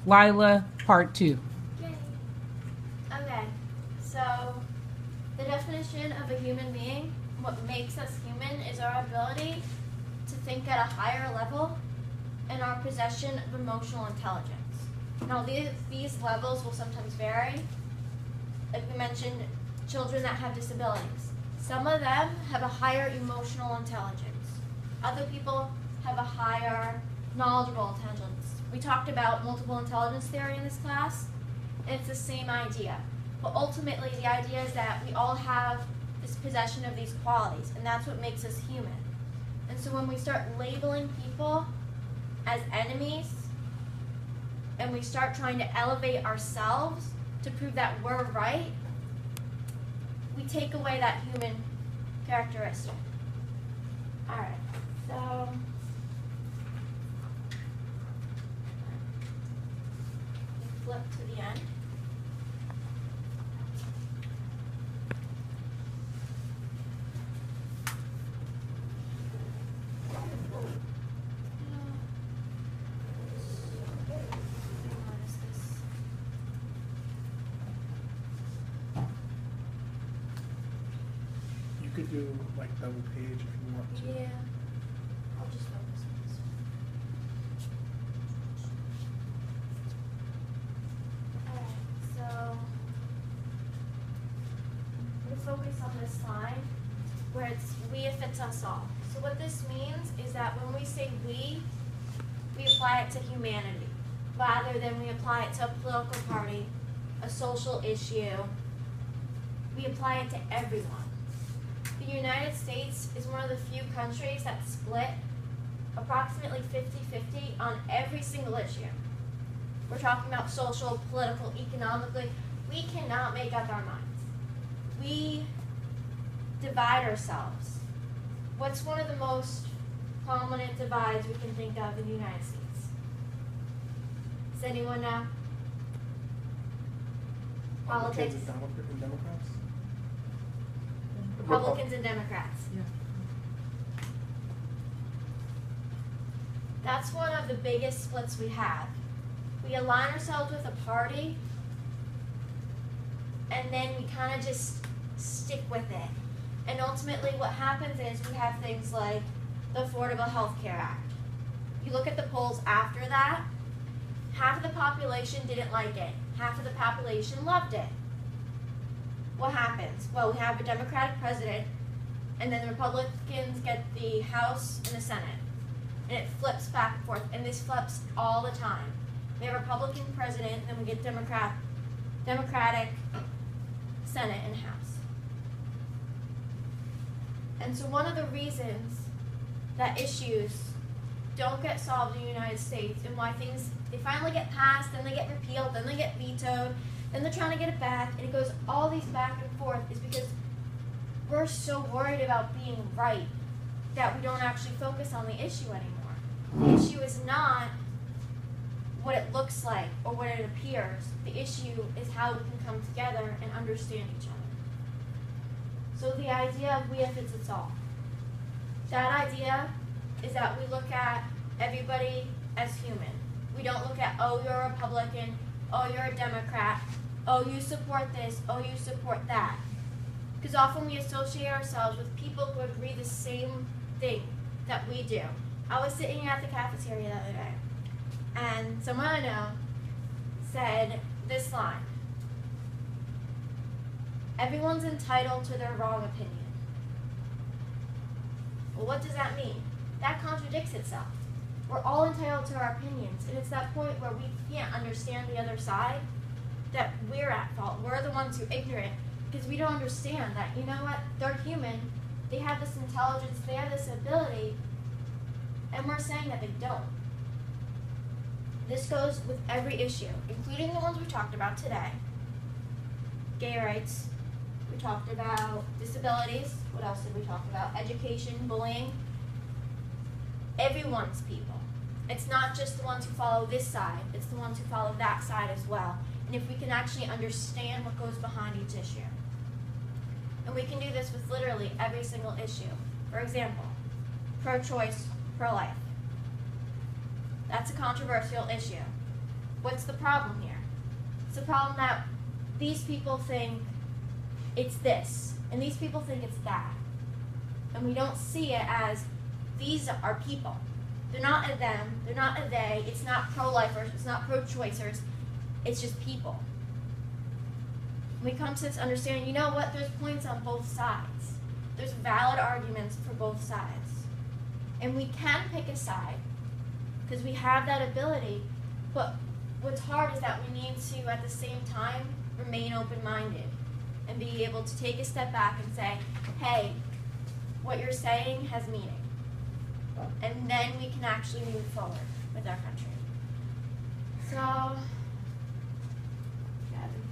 Lila, part 2. Yay. Okay, so the definition of a human being, what makes us human, is our ability to think at a higher level and our possession of emotional intelligence. Now these levels will sometimes vary. Like we mentioned, children that have disabilities. Some of them have a higher emotional intelligence. Other people have a higher knowledgeable intelligence. We talked about multiple intelligence theory in this class, and it's the same idea. But ultimately, the idea is that we all have this possession of these qualities, and that's what makes us human. And so when we start labeling people as enemies, and we start trying to elevate ourselves to prove that we're right, we take away that human characteristic. All right, so we flip to the end. You could do like double page if you want to. Yeah, I'll just focus on this one. Alright, so we'll focus on this line where it's we if it's us all. So what this means is that when we say we apply it to humanity rather than we apply it to a political party, a social issue. We apply it to everyone. The United States is one of the few countries that split approximately 50-50 on every single issue. We're talking about social, political, economically. We cannot make up our minds. We divide ourselves. What's one of the most prominent divides we can think of in the United States? Does anyone know? Politics. And Democrats? Republicans and Democrats. Yeah. That's one of the biggest splits we have. We align ourselves with a party, and then we kind of just stick with it. And ultimately what happens is we have things like the Affordable Health Care Act. You look at the polls after that, half of the population didn't like it. Half of the population loved it. What happens? Well, we have a Democratic president, and then the Republicans get the House and the Senate. And it flips back and forth, and this flips all the time. We have a Republican president, then we get Democratic Senate and House. And so one of the reasons that issues don't get solved in the United States and why things, they finally get passed, then they get repealed, then they get vetoed, then they're trying to get it back, and it goes all these back and forth, is because we're so worried about being right that we don't actually focus on the issue anymore. The issue is not what it looks like or what it appears. The issue is how we can come together and understand each other. So the idea of we if it's all. That idea is that we look at everybody as human. We don't look at, oh, you're a Republican, oh, you're a Democrat, oh, you support this, oh, you support that. Because often we associate ourselves with people who agree the same thing that we do. I was sitting at the cafeteria the other day, and someone I know said this line: everyone's entitled to their wrong opinion. Well, what does that mean? That contradicts itself. We're all entitled to our opinions, and it's that point where we can't understand the other side that we're at fault. We're the ones who are ignorant because we don't understand that, you know what, they're human, they have this intelligence, they have this ability, and we're saying that they don't. This goes with every issue, including the ones we talked about today. Gay rights, we talked about disabilities, what else did we talk about? Education, bullying. Everyone's people. It's not just the ones who follow this side, it's the ones who follow that side as well. And if we can actually understand what goes behind each issue. And we can do this with literally every single issue. For example, pro-choice, pro-life. That's a controversial issue. what's the problem here? It's the problem that these people think it's this, and these people think it's that. And we don't see it as these are people. They're not a them, they're not a they, it's not pro-lifers, it's not pro-choicers, it's just people. We come to this understanding, you know what, there's points on both sides. There's valid arguments for both sides. And we can pick a side, because we have that ability, but what's hard is that we need to, at the same time, remain open-minded and be able to take a step back and say, hey, what you're saying has meaning. And then we can actually move forward with our country. So, Gavin.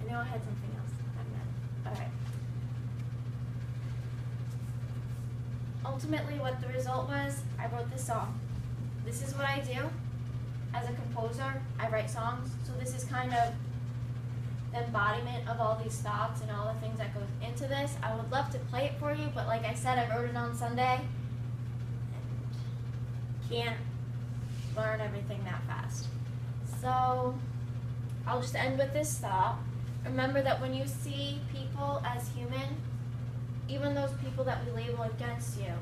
I know I had something else. All right. Ultimately, what the result was, I wrote this song. This is what I do. As a composer, I write songs, so this is kind of the embodiment of all these thoughts and all the things that goes into this. I would love to play it for you, but like I said, I wrote it on Sunday and can't learn everything that fast. So I'll just end with this thought. Remember that when you see people as human, even those people that we label against you,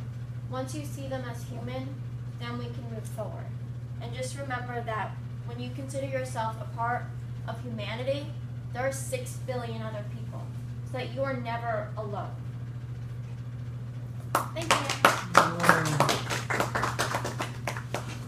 once you see them as human, then we can move forward. And just remember that when you consider yourself a part of humanity, there are 6 billion other people, so that you are never alone. Thank you.